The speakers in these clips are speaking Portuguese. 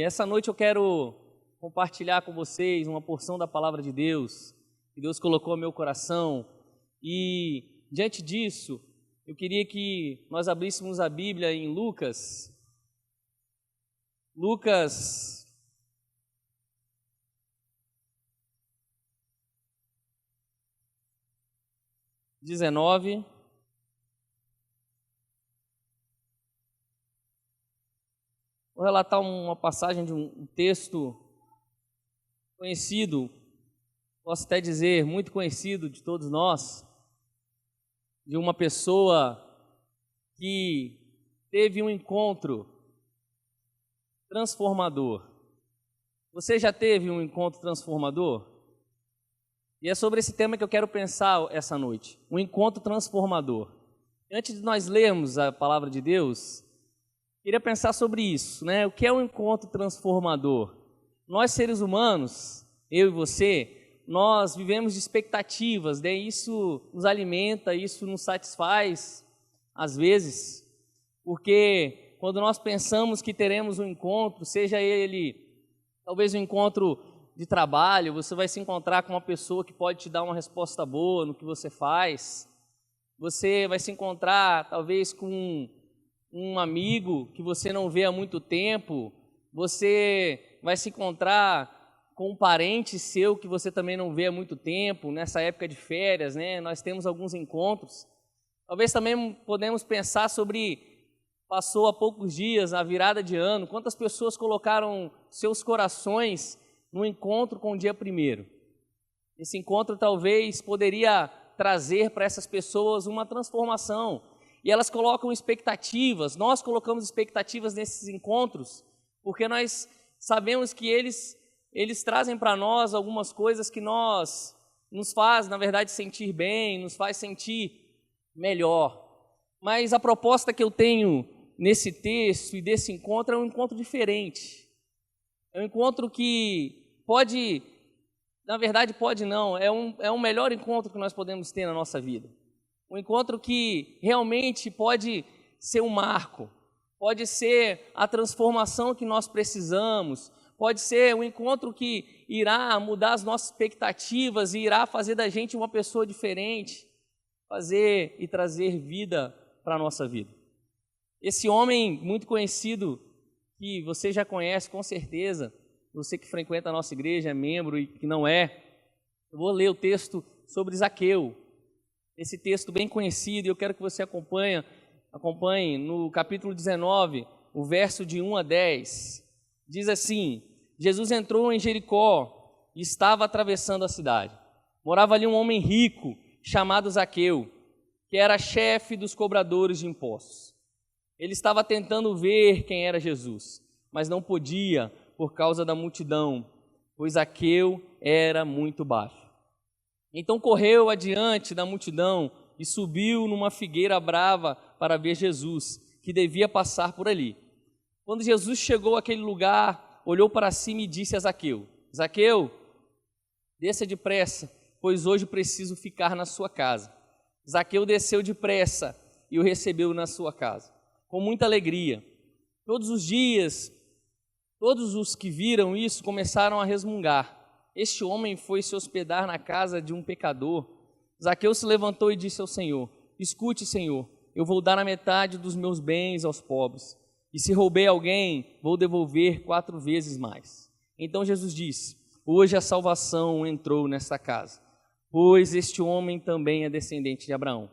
Essa noite eu quero compartilhar com vocês uma porção da palavra de Deus, que Deus colocou no meu coração. E diante disso, eu queria que nós abríssemos a Bíblia em Lucas 19. Vou relatar uma passagem de um texto conhecido, posso até dizer muito conhecido de todos nós, de uma pessoa que teve um encontro transformador. Você já teve um encontro transformador? E é sobre esse tema que eu quero pensar essa noite, um encontro transformador. Antes de nós lermos a palavra de Deus, queria pensar sobre isso, né? O que é um encontro transformador? Nós, seres humanos, eu e você, nós vivemos de expectativas, né? Isso nos alimenta, isso nos satisfaz, às vezes, porque quando nós pensamos que teremos um encontro, seja ele talvez um encontro de trabalho, você vai se encontrar com uma pessoa que pode te dar uma resposta boa no que você faz, você vai se encontrar talvez com um amigo que você não vê há muito tempo, você vai se encontrar com um parente seu que você também não vê há muito tempo, nessa época de férias, né? Nós temos alguns encontros. Talvez também podemos pensar sobre, passou há poucos dias, a virada de ano, quantas pessoas colocaram seus corações no encontro com o dia 1º. Esse encontro talvez poderia trazer para essas pessoas uma transformação, e elas colocam expectativas, nós colocamos expectativas nesses encontros, porque nós sabemos que eles trazem para nós algumas coisas que nos faz, na verdade, sentir bem, nos faz sentir melhor. Mas a proposta que eu tenho nesse texto e desse encontro é um encontro diferente. É um encontro que pode, na verdade pode não, é um melhor encontro que nós podemos ter na nossa vida. Um encontro que realmente pode ser um marco, pode ser a transformação que nós precisamos, pode ser um encontro que irá mudar as nossas expectativas e irá fazer da gente uma pessoa diferente, fazer e trazer vida para a nossa vida. Esse homem muito conhecido, que você já conhece com certeza, você que frequenta a nossa igreja, é membro e que não é, eu vou ler o texto sobre Zaqueu. Esse texto bem conhecido, e eu quero que você acompanhe no capítulo 19, o verso de 1 a 10. Diz assim: Jesus entrou em Jericó e estava atravessando a cidade. Morava ali um homem rico, chamado Zaqueu, que era chefe dos cobradores de impostos. Ele estava tentando ver quem era Jesus, mas não podia por causa da multidão, pois Zaqueu era muito baixo. Então correu adiante da multidão e subiu numa figueira brava para ver Jesus, que devia passar por ali. Quando Jesus chegou àquele lugar, olhou para cima e disse a Zaqueu: Zaqueu, desça depressa, pois hoje preciso ficar na sua casa. Zaqueu desceu depressa e o recebeu na sua casa, com muita alegria. Todos os dias, todos os que viram isso começaram a resmungar: este homem foi se hospedar na casa de um pecador. Zaqueu se levantou e disse ao Senhor: escute, Senhor, eu vou dar a metade dos meus bens aos pobres, e se roubei alguém, vou devolver 4 vezes mais. Então Jesus disse: hoje a salvação entrou nesta casa, pois este homem também é descendente de Abraão,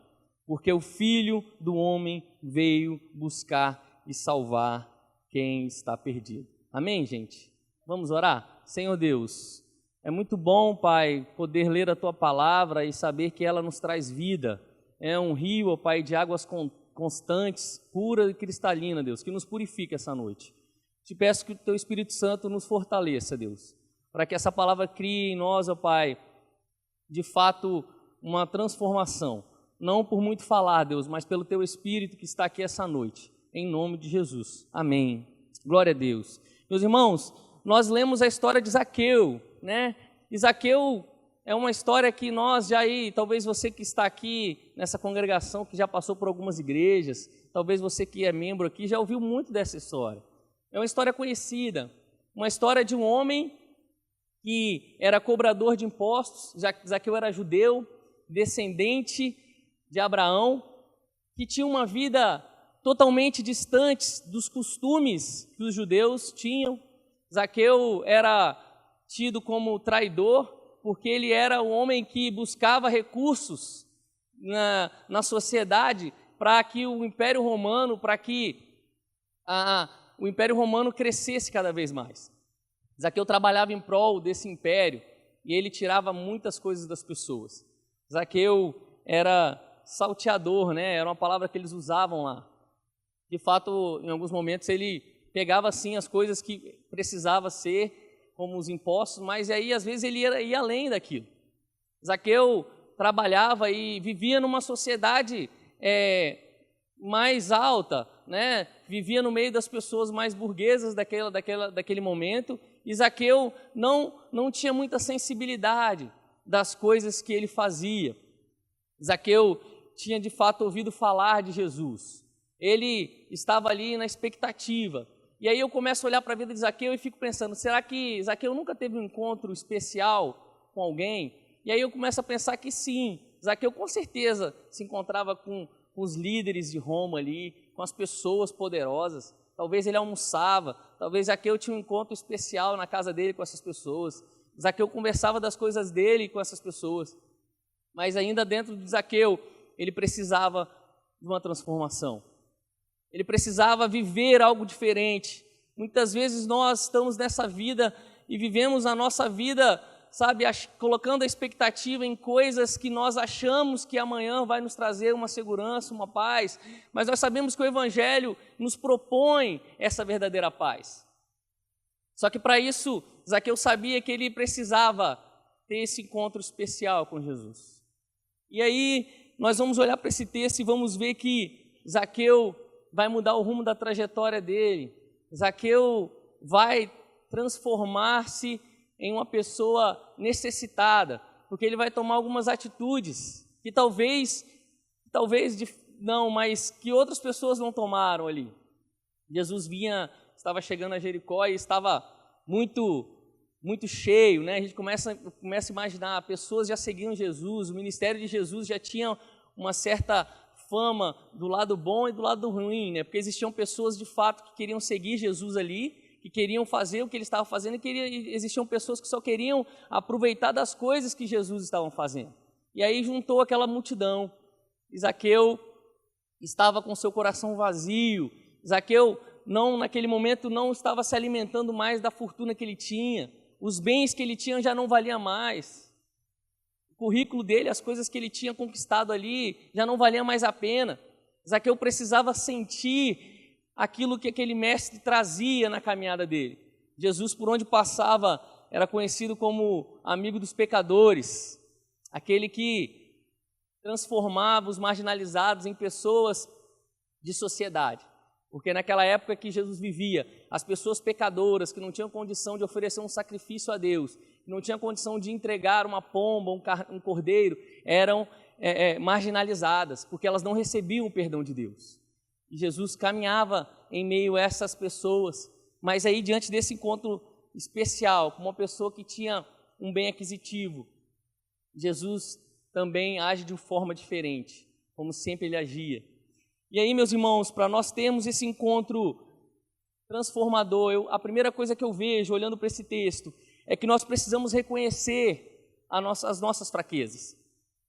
porque o Filho do Homem veio buscar e salvar quem está perdido. Amém, gente? Vamos orar? Senhor Deus, é muito bom, Pai, poder ler a Tua palavra e saber que ela nos traz vida. É um rio, ó Pai, de águas constantes, pura e cristalina, Deus, que nos purifica essa noite. Te peço que o Teu Espírito Santo nos fortaleça, Deus, para que essa palavra crie em nós, ó Pai, de fato, uma transformação. Não por muito falar, Deus, mas pelo Teu Espírito que está aqui essa noite. Em nome de Jesus. Amém. Glória a Deus. Meus irmãos, nós lemos a história de Zaqueu, né? E Zaqueu é uma história que nós já aí, talvez você que está aqui nessa congregação, que já passou por algumas igrejas, talvez você que é membro aqui, já ouviu muito dessa história. É uma história conhecida. uma história de um homem que era cobrador de impostos. Zaqueu era judeu, descendente de Abraão, que tinha uma vida totalmente distante dos costumes que os judeus tinham. Zaqueu era tido como traidor, porque ele era o homem que buscava recursos na sociedade para que o Império Romano, o Império Romano crescesse cada vez mais. Zaqueu trabalhava em prol desse império e ele tirava muitas coisas das pessoas. Zaqueu era salteador, né? Era uma palavra que eles usavam lá. De fato, em alguns momentos ele pegava assim as coisas que precisava ser, como os impostos, mas aí às vezes ele ia além daquilo. Zaqueu trabalhava e vivia numa sociedade mais alta, né? Vivia no meio das pessoas mais burguesas daquele momento, e Zaqueu não tinha muita sensibilidade das coisas que ele fazia. Zaqueu tinha de fato ouvido falar de Jesus, ele estava ali na expectativa, e aí eu começo a olhar para a vida de Zaqueu e fico pensando, será que Zaqueu nunca teve um encontro especial com alguém? E aí eu começo a pensar que sim, Zaqueu com certeza se encontrava com os líderes de Roma ali, com as pessoas poderosas. Talvez ele almoçava, talvez Zaqueu tinha um encontro especial na casa dele com essas pessoas. Zaqueu conversava das coisas dele com essas pessoas. Mas ainda dentro de Zaqueu, ele precisava de uma transformação. Ele precisava viver algo diferente. Muitas vezes nós estamos nessa vida e vivemos a nossa vida, sabe, colocando a expectativa em coisas que nós achamos que amanhã vai nos trazer uma segurança, uma paz, mas nós sabemos que o Evangelho nos propõe essa verdadeira paz. Só que para isso, Zaqueu sabia que ele precisava ter esse encontro especial com Jesus. E aí, nós vamos olhar para esse texto e vamos ver que Zaqueu vai mudar o rumo da trajetória dele. Zaqueu vai transformar-se em uma pessoa necessitada, porque ele vai tomar algumas atitudes que mas que outras pessoas não tomaram ali. Jesus estava chegando a Jericó e estava muito cheio, né? A gente começa a imaginar, pessoas já seguiam Jesus, o ministério de Jesus já tinha uma certa fama do lado bom e do lado ruim, né? Porque existiam pessoas de fato que queriam seguir Jesus ali, que queriam fazer o que ele estava fazendo, e existiam pessoas que só queriam aproveitar das coisas que Jesus estava fazendo. E aí juntou aquela multidão. Zaqueu estava com seu coração vazio. Zaqueu, naquele momento, não estava se alimentando mais da fortuna que ele tinha. Os bens que ele tinha já não valiam mais. O currículo dele, as coisas que ele tinha conquistado ali, já não valiam mais a pena. Zaqueu precisava sentir aquilo que aquele mestre trazia na caminhada dele. Jesus, por onde passava, era conhecido como amigo dos pecadores, aquele que transformava os marginalizados em pessoas de sociedade. Porque naquela época que Jesus vivia, as pessoas pecadoras que não tinham condição de oferecer um sacrifício a Deus, que não tinham condição de entregar uma pomba, um cordeiro, eram marginalizadas, porque elas não recebiam o perdão de Deus. E Jesus caminhava em meio a essas pessoas, mas aí diante desse encontro especial, com uma pessoa que tinha um bem aquisitivo, Jesus também age de uma forma diferente, como sempre ele agia. E aí, meus irmãos, para nós termos esse encontro transformador, a primeira coisa que eu vejo olhando para esse texto é que nós precisamos reconhecer as nossas fraquezas.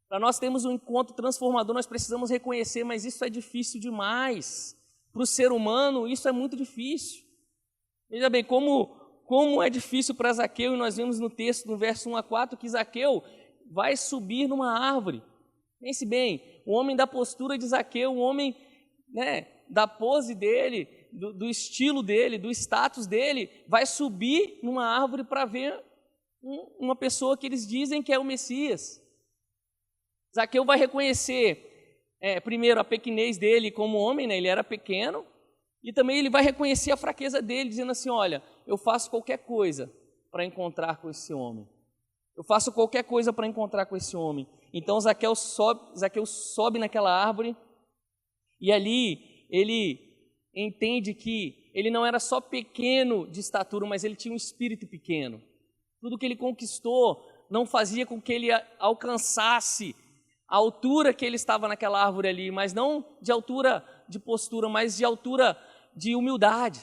Para nós termos um encontro transformador, nós precisamos reconhecer, mas isso é difícil demais. Para o ser humano, isso é muito difícil. Veja bem, como é difícil para Zaqueu, e nós vemos no texto, no verso 1 a 4, que Zaqueu vai subir numa árvore. Pense bem, o homem da postura de Zaqueu, o homem, né, da pose dele, do estilo dele, do status dele, vai subir numa árvore para ver uma pessoa que eles dizem que é o Messias. Zaqueu vai reconhecer, primeiro, a pequenez dele como homem, né? Ele era pequeno, e também ele vai reconhecer a fraqueza dele, dizendo assim, olha, eu faço qualquer coisa para encontrar com esse homem. Eu faço qualquer coisa para encontrar com esse homem. Então Zaqueu sobe naquela árvore, e ali ele entende que ele não era só pequeno de estatura, mas ele tinha um espírito pequeno. Tudo que ele conquistou não fazia com que ele alcançasse a altura que ele estava naquela árvore ali, mas não de altura de postura, mas de altura de humildade.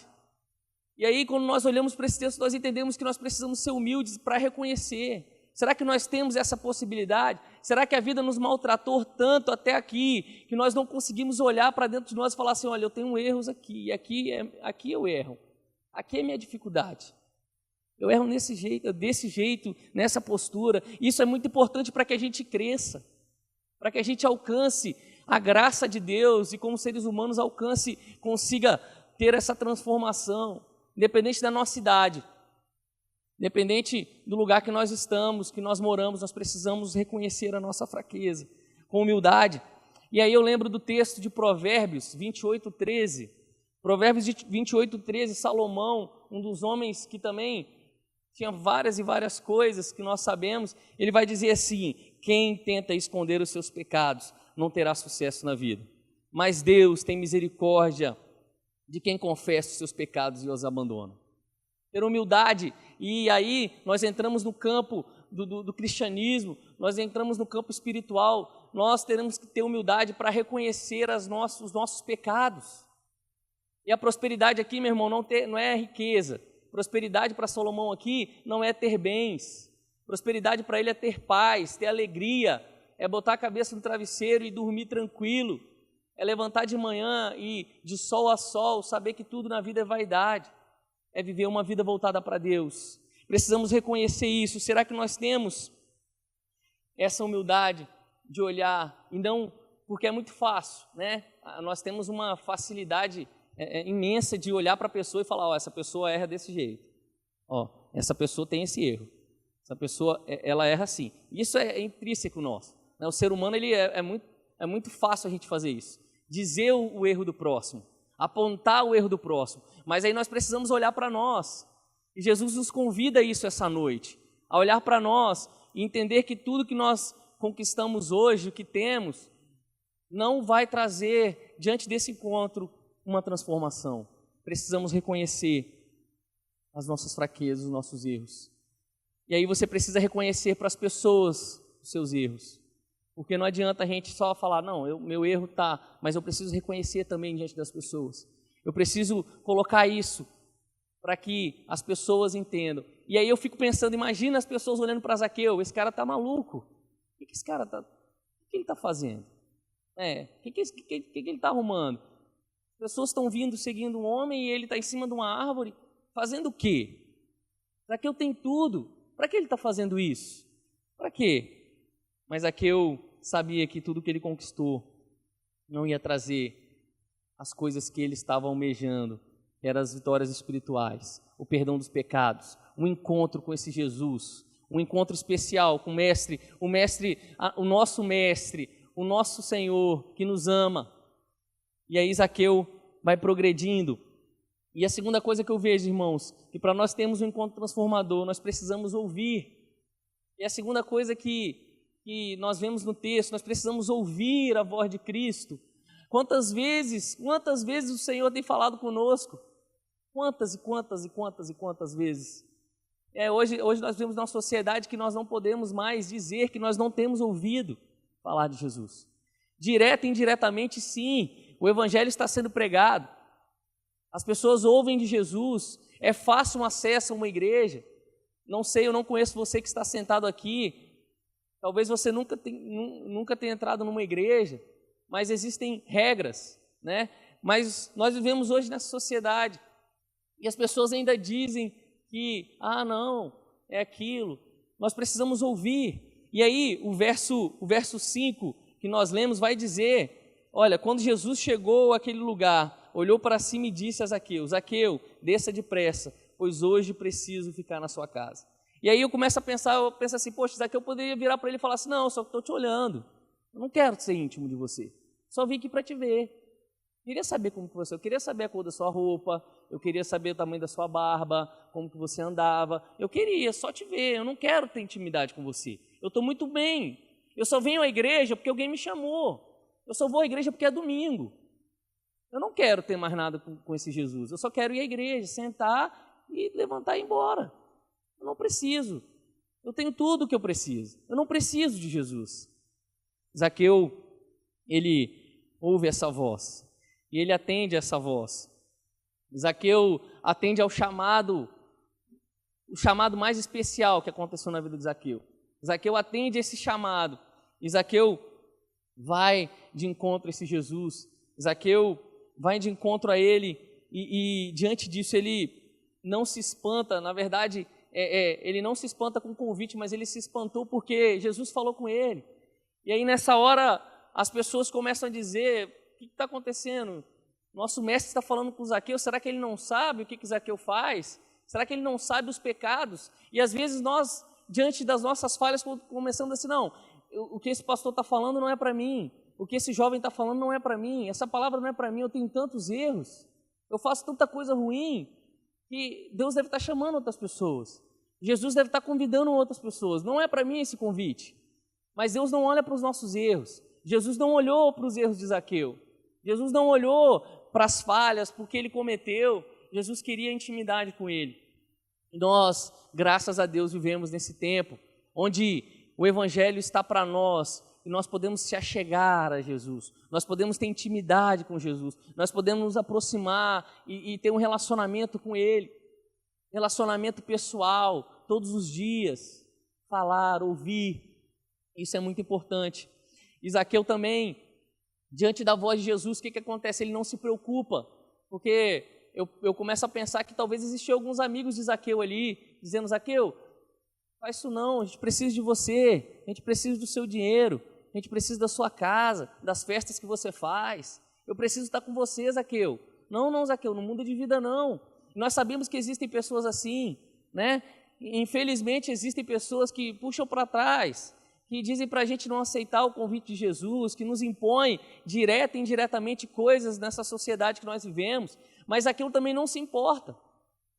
E aí, quando nós olhamos para esse texto, nós entendemos que nós precisamos ser humildes para reconhecer. Será que nós temos essa possibilidade? Será que a vida nos maltratou tanto até aqui, que nós não conseguimos olhar para dentro de nós e falar assim, olha, eu tenho erros aqui, e aqui eu erro. Aqui é minha dificuldade. Eu erro desse jeito, nessa postura. Isso é muito importante para que a gente cresça, para que a gente alcance a graça de Deus e como seres humanos consiga ter essa transformação, independente da nossa idade. Independente do lugar que nós estamos, que nós moramos, nós precisamos reconhecer a nossa fraqueza, com humildade. E aí eu lembro do texto de Provérbios 28:13. Provérbios 28:13, Salomão, um dos homens que também tinha várias e várias coisas que nós sabemos, ele vai dizer assim, quem tenta esconder os seus pecados não terá sucesso na vida. Mas Deus tem misericórdia de quem confessa os seus pecados e os abandona. Ter humildade, e aí nós entramos no campo do cristianismo, nós entramos no campo espiritual, nós teremos que ter humildade para reconhecer os nossos pecados. E a prosperidade aqui, meu irmão, não é riqueza. Prosperidade para Salomão aqui não é ter bens. Prosperidade para ele é ter paz, ter alegria, é botar a cabeça no travesseiro e dormir tranquilo, é levantar de manhã e de sol a sol saber que tudo na vida é vaidade. É viver uma vida voltada para Deus. Precisamos reconhecer isso. Será que nós temos essa humildade de olhar, e não, porque é muito fácil, né? Nós temos uma facilidade imensa de olhar para a pessoa e falar, essa pessoa erra desse jeito. Essa pessoa tem esse erro. Essa pessoa, ela erra assim. Isso é intrínseco nosso. Né? O ser humano, ele é muito fácil a gente fazer isso. Dizer o erro do próximo, apontar o erro do próximo. Mas aí nós precisamos olhar para nós. E Jesus nos convida a isso essa noite, a olhar para nós e entender que tudo que nós conquistamos hoje, o que temos, não vai trazer, diante desse encontro, uma transformação. Precisamos reconhecer as nossas fraquezas, os nossos erros. E aí você precisa reconhecer para as pessoas os seus erros. Porque não adianta a gente só falar, não, meu erro está, mas eu preciso reconhecer também diante das pessoas. Eu preciso colocar isso para que as pessoas entendam. E aí eu fico pensando, imagina as pessoas olhando para Zaqueu, esse cara está maluco. O que esse cara está, o que ele está fazendo? O que ele está arrumando? As pessoas estão vindo, seguindo um homem e ele está em cima de uma árvore, fazendo o quê? Zaqueu tem tudo. Para que ele está fazendo isso? Para quê? Mas Zaqueu sabia que tudo que ele conquistou não ia trazer as coisas que ele estava almejando, que eram as vitórias espirituais, o perdão dos pecados, um encontro com esse Jesus, um encontro especial com o nosso mestre, o nosso Senhor que nos ama. E aí Zaqueu vai progredindo. E a segunda coisa que eu vejo, irmãos, que para nós termos um encontro transformador, nós precisamos ouvir. E a segunda coisa que nós vemos no texto, nós precisamos ouvir a voz de Cristo. Quantas vezes o Senhor tem falado conosco? Quantas vezes? Hoje nós vemos na sociedade que nós não podemos mais dizer que nós não temos ouvido falar de Jesus. Direta e indiretamente, sim, o Evangelho está sendo pregado. As pessoas ouvem de Jesus, é fácil um acesso a uma igreja. Não sei, eu não conheço você que está sentado aqui. Talvez você nunca tenha entrado numa igreja, mas existem regras, né? Mas nós vivemos hoje nessa sociedade e as pessoas ainda dizem que, não, é aquilo. Nós precisamos ouvir. E aí o verso 5 que nós lemos vai dizer, olha, quando Jesus chegou àquele lugar, olhou para cima e disse a Zaqueu, Zaqueu, desça depressa, pois hoje preciso ficar na sua casa. E aí eu começo a pensar, assim, poxa, Zaqueu poderia virar para ele e falar assim, não, eu só estou te olhando, eu não quero ser íntimo de você, só vim aqui para te ver. Eu queria saber como que você, eu queria saber a cor da sua roupa, eu queria saber o tamanho da sua barba, como que você andava, eu queria só te ver, eu não quero ter intimidade com você, eu estou muito bem, eu só venho à igreja porque alguém me chamou, eu só vou à igreja porque é domingo. Eu não quero ter mais nada com esse Jesus. Eu só quero ir à igreja, sentar e levantar e ir embora. Eu não preciso. Eu tenho tudo o que eu preciso. Eu não preciso de Jesus. Zaqueu, ele ouve essa voz e ele atende a essa voz. Zaqueu atende ao chamado, o chamado mais especial que aconteceu na vida de Zaqueu. Zaqueu atende esse chamado e Zaqueu vai de encontro a esse Jesus. Zaqueu vai de encontro a ele e diante disso ele não se espanta, na verdade, ele não se espanta com o convite, mas ele se espantou porque Jesus falou com ele. E aí nessa hora as pessoas começam a dizer, o que está acontecendo? Nosso mestre está falando com Zaqueu, será que ele não sabe o que Zaqueu faz? Será que ele não sabe os pecados? E às vezes nós, diante das nossas falhas, começamos assim, não, o que esse pastor está falando não é para mim, o que esse jovem está falando não é para mim, essa palavra não é para mim, eu tenho tantos erros, eu faço tanta coisa ruim, que Deus deve estar chamando outras pessoas, Jesus deve estar convidando outras pessoas, não é para mim esse convite, mas Deus não olha para os nossos erros, Jesus não olhou para os erros de Zaqueu, Jesus não olhou para as falhas, porque ele cometeu, Jesus queria intimidade com ele. E nós, graças a Deus, vivemos nesse tempo, onde o Evangelho está para nós, e nós podemos se achegar a Jesus, nós podemos ter intimidade com Jesus, nós podemos nos aproximar e ter um relacionamento com Ele, relacionamento pessoal, todos os dias, falar, ouvir, isso é muito importante. E Zaqueu também, diante da voz de Jesus, o que acontece? Ele não se preocupa, porque eu começo a pensar que talvez existiam alguns amigos de Zaqueu ali, dizendo, Zaqueu, faz isso não, a gente precisa de você, a gente precisa do seu dinheiro, a gente precisa da sua casa, das festas que você faz, eu preciso estar com você, Zaqueu. Não, Zaqueu, não muda de vida não. Nós sabemos que existem pessoas assim, né? Infelizmente existem pessoas que puxam para trás, que dizem para a gente não aceitar o convite de Jesus, que nos impõem direta e indiretamente coisas nessa sociedade que nós vivemos, mas Zaqueu também não se importa.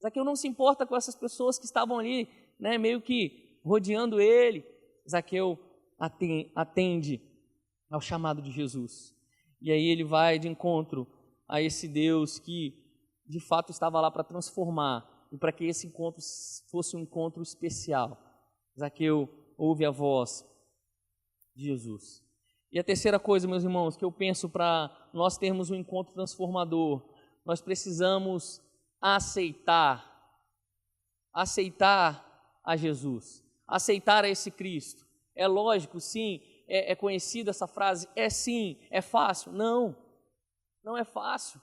Zaqueu não se importa com essas pessoas que estavam ali, né, meio que rodeando ele. Zaqueu atende ao chamado de Jesus. E aí ele vai de encontro a esse Deus que de fato estava lá para transformar e para que esse encontro fosse um encontro especial. Zaqueu ouve a voz de Jesus. E a terceira coisa, meus irmãos, que eu penso para nós termos um encontro transformador, nós precisamos aceitar a Jesus, aceitar a esse Cristo. É lógico, sim, é conhecida essa frase, sim, é fácil? Não é fácil,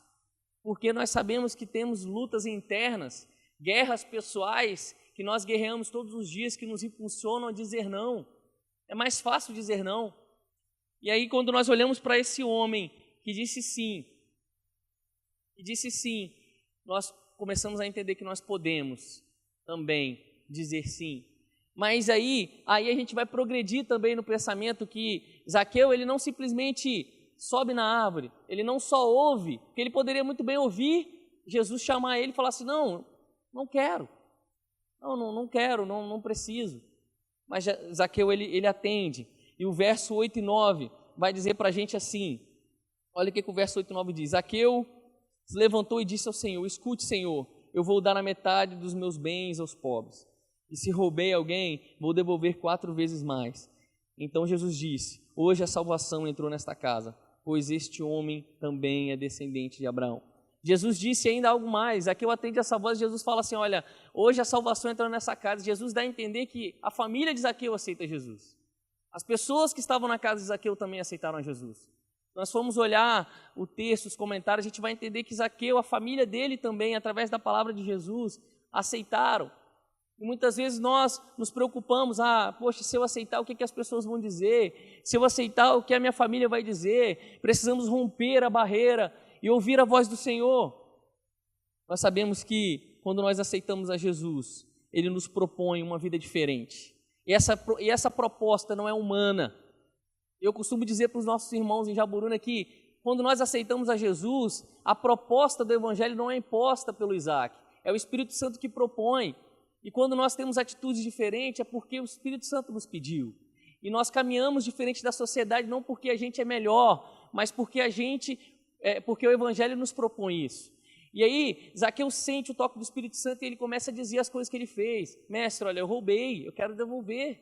porque nós sabemos que temos lutas internas, guerras pessoais, que nós guerreamos todos os dias, que nos impulsionam a dizer não. É mais fácil dizer não. E aí, quando nós olhamos para esse homem que disse sim, nós começamos a entender que nós podemos também dizer sim. Mas aí a gente vai progredir também no pensamento que Zaqueu, ele não simplesmente sobe na árvore, ele não só ouve, porque ele poderia muito bem ouvir Jesus chamar ele e falar assim, não quero, não quero, não preciso. Mas Zaqueu, ele atende. E o verso 8 e 9 vai dizer para a gente assim, olha o que o verso 8 e 9 diz, Zaqueu se levantou e disse ao Senhor, escute, Senhor, eu vou dar a metade dos meus bens aos pobres, e se roubei alguém, vou devolver 4 vezes mais. Então Jesus disse, hoje a salvação entrou nesta casa, pois este homem também é descendente de Abraão. Jesus disse ainda algo mais, Zaqueu atende essa voz, Jesus fala assim, olha, hoje a salvação entrou nessa casa. Jesus dá a entender que a família de Zaqueu aceita Jesus. As pessoas que estavam na casa de Zaqueu também aceitaram Jesus. Nós fomos olhar o texto, os comentários, a gente vai entender que Zaqueu, a família dele também, através da palavra de Jesus, aceitaram. E muitas vezes nós nos preocupamos, poxa, se eu aceitar, o que as pessoas vão dizer? Se eu aceitar, o que a minha família vai dizer? Precisamos romper a barreira e ouvir a voz do Senhor. Nós sabemos que quando nós aceitamos a Jesus, Ele nos propõe uma vida diferente. E essa proposta não é humana. Eu costumo dizer para os nossos irmãos em Jaburuna que quando nós aceitamos a Jesus, a proposta do Evangelho não é imposta pelo Isaac, é o Espírito Santo que propõe. E quando nós temos atitudes diferentes, é porque o Espírito Santo nos pediu. E nós caminhamos diferente da sociedade, não porque a gente é melhor, mas porque a gente porque o Evangelho nos propõe isso. E aí, Zaqueu sente o toque do Espírito Santo e ele começa a dizer as coisas que ele fez. Mestre, olha, eu roubei, eu quero devolver.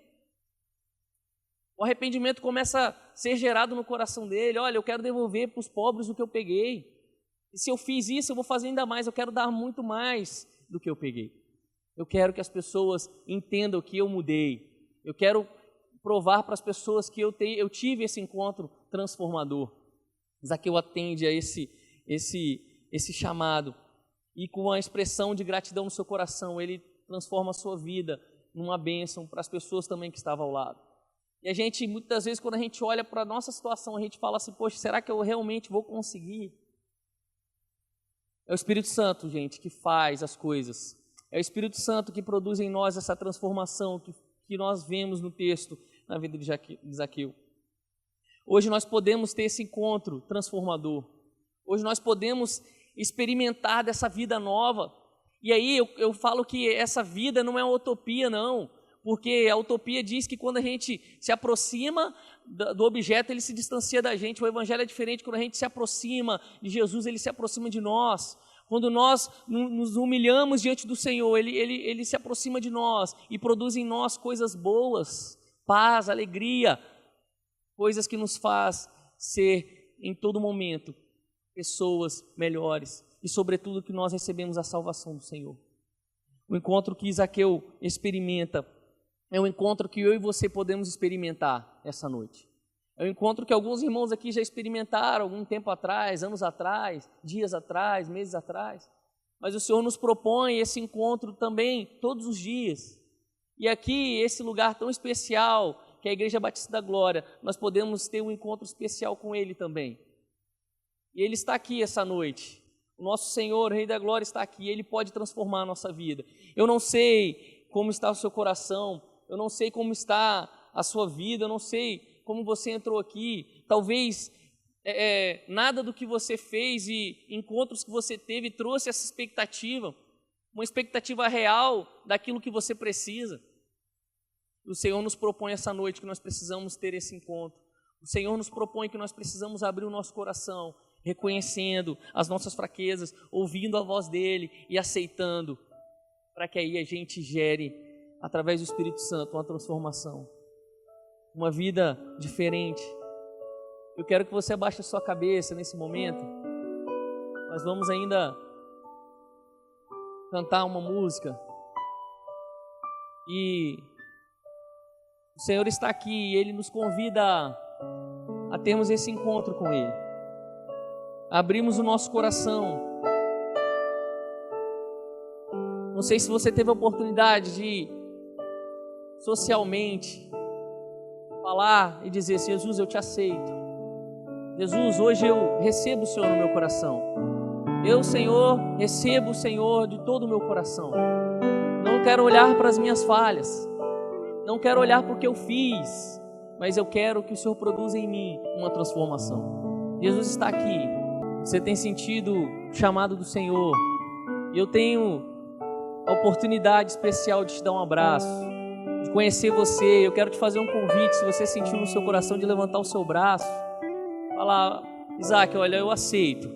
O arrependimento começa a ser gerado no coração dele. Olha, eu quero devolver para os pobres o que eu peguei. E se eu fiz isso, eu vou fazer ainda mais. Eu quero dar muito mais do que eu peguei. Eu quero que as pessoas entendam que eu mudei. Eu quero provar para as pessoas que eu tive esse encontro transformador. Zaqueu atende a esse chamado. E com a expressão de gratidão no seu coração, ele transforma a sua vida numa bênção para as pessoas também que estavam ao lado. E a gente, muitas vezes, quando a gente olha para a nossa situação, a gente fala assim, poxa, será que eu realmente vou conseguir? É o Espírito Santo, gente, que faz as coisas. É o Espírito Santo que produz em nós essa transformação que nós vemos no texto, na vida de Zaqueu. Hoje nós podemos ter esse encontro transformador. Hoje nós podemos experimentar dessa vida nova. E aí eu falo que essa vida não é uma utopia, não. Porque a utopia diz que quando a gente se aproxima do objeto, ele se distancia da gente. O Evangelho é diferente, quando a gente se aproxima de Jesus, ele se aproxima de nós. Quando nós nos humilhamos diante do Senhor, ele se aproxima de nós e produz em nós coisas boas, paz, alegria, coisas que nos faz ser, em todo momento, pessoas melhores e, sobretudo, que nós recebemos a salvação do Senhor. O encontro que Zaqueu experimenta é um encontro que eu e você podemos experimentar essa noite. É um encontro que alguns irmãos aqui já experimentaram algum tempo atrás, anos atrás, dias atrás, meses atrás. Mas o Senhor nos propõe esse encontro também todos os dias. E aqui, esse lugar tão especial, que é a Igreja Batista da Glória, nós podemos ter um encontro especial com Ele também. E Ele está aqui essa noite. O nosso Senhor, Rei da Glória, está aqui. Ele pode transformar a nossa vida. Eu não sei como está o seu coração. Eu não sei como está a sua vida, eu não sei como você entrou aqui. Talvez nada do que você fez e encontros que você teve trouxe essa expectativa, uma expectativa real daquilo que você precisa. O Senhor nos propõe essa noite que nós precisamos ter esse encontro. O Senhor nos propõe que nós precisamos abrir o nosso coração, reconhecendo as nossas fraquezas, ouvindo a voz dEle e aceitando, para que aí a gente gere, através do Espírito Santo, uma transformação, uma vida diferente. Eu quero que você abaixe a sua cabeça nesse momento. Nós vamos ainda cantar uma música e o Senhor está aqui e Ele nos convida a termos esse encontro com Ele, abrimos o nosso coração. Não sei se você teve a oportunidade de socialmente falar e dizer: Jesus, eu te aceito. Jesus, hoje eu recebo o Senhor no meu coração. Eu, Senhor, recebo o Senhor de todo o meu coração. Não quero olhar para as minhas falhas, não quero olhar para o que eu fiz, mas eu quero que o Senhor produza em mim uma transformação. Jesus está aqui. Você tem sentido o chamado do Senhor e eu tenho a oportunidade especial de te dar um abraço, de conhecer você. Eu quero te fazer um convite, se você sentiu no seu coração, de levantar o seu braço, falar: Isaac, olha, eu aceito.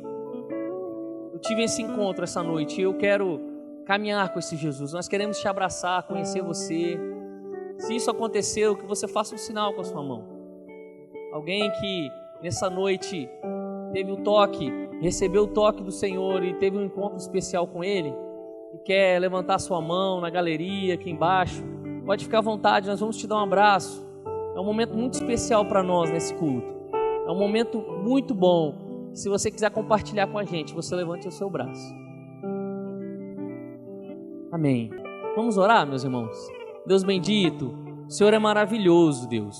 Eu tive esse encontro essa noite e eu quero caminhar com esse Jesus. Nós queremos te abraçar, conhecer você. Se isso aconteceu, que você faça um sinal com a sua mão. Alguém que nessa noite teve o toque, recebeu o toque do Senhor e teve um encontro especial com Ele, e quer levantar sua mão na galeria aqui embaixo, pode ficar à vontade, nós vamos te dar um abraço. É um momento muito especial para nós nesse culto. É um momento muito bom. Se você quiser compartilhar com a gente, você levante o seu braço. Amém. Vamos orar, meus irmãos? Deus bendito, o Senhor é maravilhoso, Deus.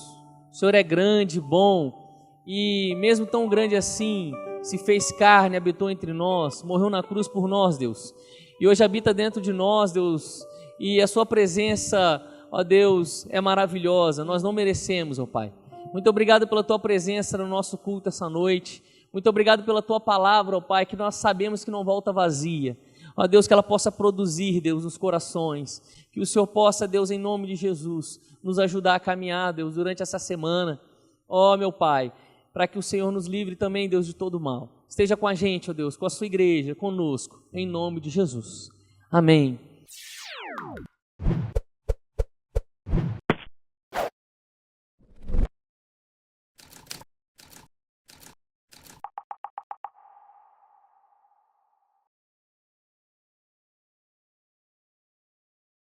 O Senhor é grande, bom, e mesmo tão grande assim, se fez carne, habitou entre nós, morreu na cruz por nós, Deus. E hoje habita dentro de nós, Deus, e a sua presença, ó Deus, é maravilhosa. Nós não merecemos, ó Pai. Muito obrigado pela tua presença no nosso culto essa noite. Muito obrigado pela tua palavra, ó Pai, que nós sabemos que não volta vazia. Ó Deus, que ela possa produzir, Deus, nos corações. Que o Senhor possa, Deus, em nome de Jesus, nos ajudar a caminhar, Deus, durante essa semana. Ó meu Pai, para que o Senhor nos livre também, Deus, de todo mal. Esteja com a gente, ó Deus, com a sua igreja, conosco, em nome de Jesus. Amém.